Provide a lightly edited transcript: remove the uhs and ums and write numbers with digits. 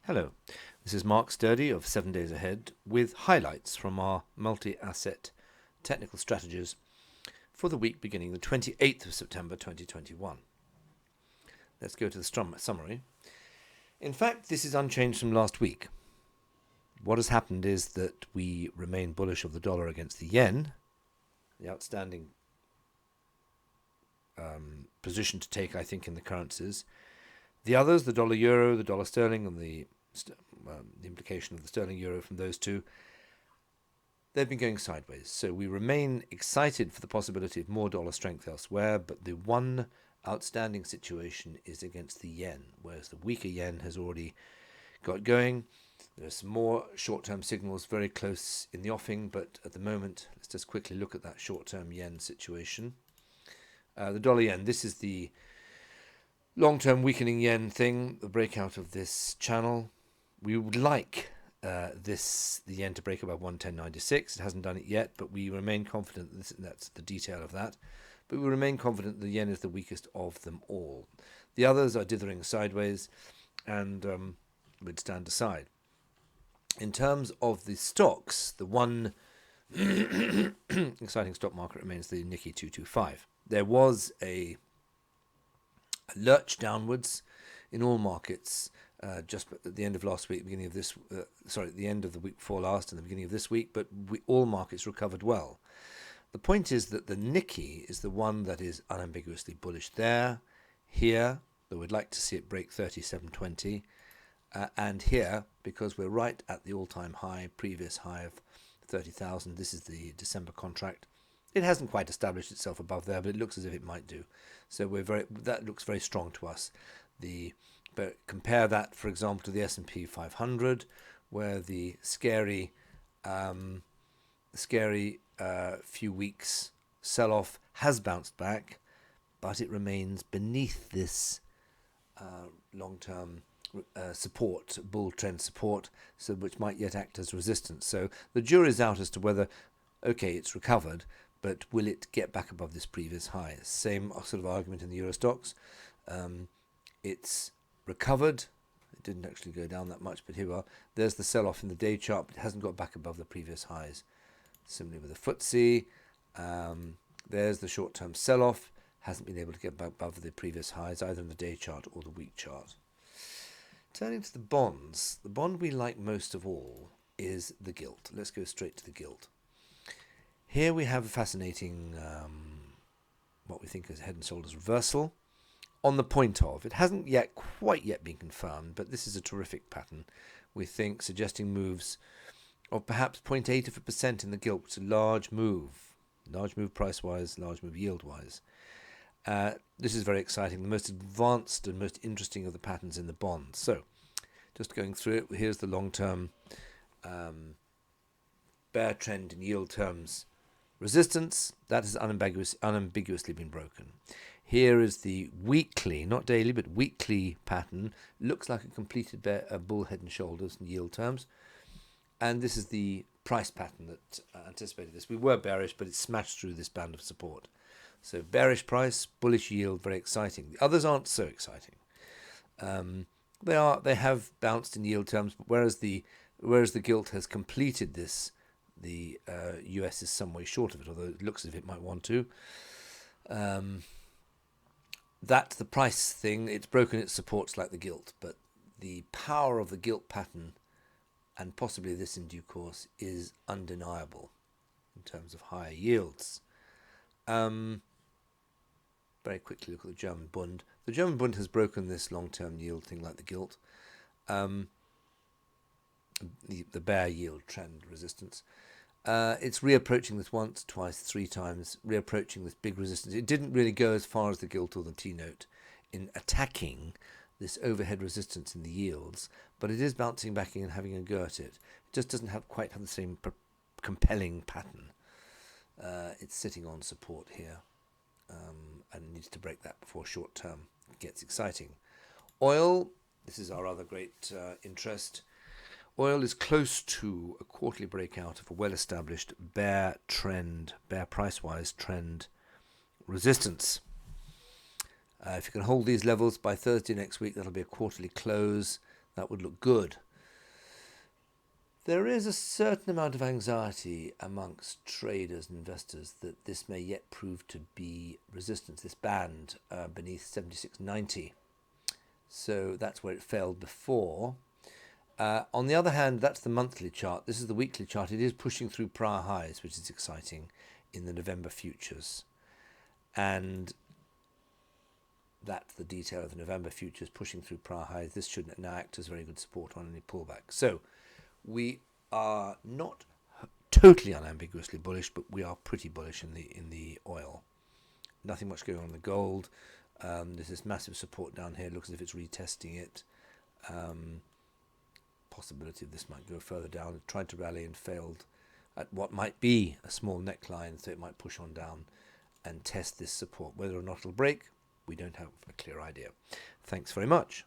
Hello, this is Mark Sturdy of 7 Days Ahead with highlights from our multi-asset technical strategies for the week beginning the 28th of September 2021. Let's go to the summary. In fact, this is unchanged from last week. What has happened is that we remain bullish of the dollar against the yen, the outstanding position to take, I think, in the currencies. The others, the dollar euro, the dollar sterling, and the implication of the sterling euro from those two, they've been going sideways. So we remain excited for the possibility of more dollar strength elsewhere, but the one outstanding situation is against the yen, whereas the weaker yen has already got going. There's some more short-term signals very close in the offing, but at the moment, let's just quickly look at that short-term yen situation. The dollar yen, this is the long-term weakening yen thing, the breakout of this channel. We would like the yen to break above 110.96. It hasn't done it yet, but we remain confident that's the detail of that. But we remain confident the yen is the weakest of them all. The others are dithering sideways and would stand aside. In terms of the stocks, the one exciting stock market remains the Nikkei 225. There was a lurch downwards in all markets just at the end of last week, beginning of this, the end of the week before last and the beginning of this week, but all markets recovered well. The point is that the Nikkei is the one that is unambiguously bullish there, here, though we'd like to see it break 3720, and here, because we're right at the all-time high, previous high of 30,000. This is the December contract. It hasn't quite established itself above there, but it looks as if it might do. So that looks very strong to us. But compare that, for example, to the S&P 500, where the scary few weeks sell-off has bounced back, but it remains beneath this long-term support, bull trend support, so which might yet act as resistance. So the jury's out as to whether, okay, it's recovered, but will it get back above this previous high? Same sort of argument in the Euro stocks. It's recovered. It didn't actually go down that much, but here we are. There's the sell-off in the day chart, but it hasn't got back above the previous highs. Similarly with the FTSE, there's the short-term sell-off. Hasn't been able to get back above the previous highs, either in the day chart or the week chart. Turning to the bonds, the bond we like most of all is the gilt. Let's go straight to the gilt. Here we have a fascinating, what we think is a head and shoulders reversal on the point of. It hasn't quite yet been confirmed, but this is a terrific pattern, we think, suggesting moves of perhaps 0.8% in the gilt. It's a large move price-wise, large move yield-wise. This is very exciting, the most advanced and most interesting of the patterns in the bonds. So, just going through it, here's the long-term bear trend in yield terms resistance. That has unambiguously been broken. Here is the weekly, not daily, but weekly pattern. Looks like a completed bull head and shoulders in yield terms. And this is the price pattern that anticipated this. We were bearish, but it smashed through this band of support. So bearish price, bullish yield, very exciting. The others aren't so exciting. They have bounced in yield terms, but whereas the gilt has completed this, the US is some way short of it, although it looks as if it might want to. That's the price thing. It's broken its supports like the gilt, but the power of the gilt pattern, and possibly this in due course, is undeniable in terms of higher yields. Very quickly look at the German Bund. The German Bund has broken this long-term yield thing like the gilt. The bear yield trend resistance. It's reapproaching this once, twice, three times, reapproaching this big resistance. It didn't really go as far as the gilt or the T-note in attacking this overhead resistance in the yields, but it is bouncing back in and having a go at it. It just doesn't quite have the same compelling pattern. It's sitting on support here and needs to break that before short term gets exciting. Oil, this is our other great interest. Oil is close to a quarterly breakout of a well-established bear price-wise trend resistance. If you can hold these levels by Thursday next week, that'll be a quarterly close. That would look good. There is a certain amount of anxiety amongst traders and investors that this may yet prove to be resistance, this band beneath 76.90. So that's where it failed before. On the other hand, that's the monthly chart. This is the weekly chart. It is pushing through prior highs, which is exciting in the November futures. And that's the detail of the November futures pushing through prior highs. This should now act as very good support on any pullback. So we are not totally unambiguously bullish, but we are pretty bullish in the oil. Nothing much going on in the gold. There's this massive support down here. It looks as if it's retesting it. Possibility of this might go further down. It tried to rally and failed at what might be a small neckline, so it might push on down and test this support. Whether or not it'll break, we don't have a clear idea. Thanks very much.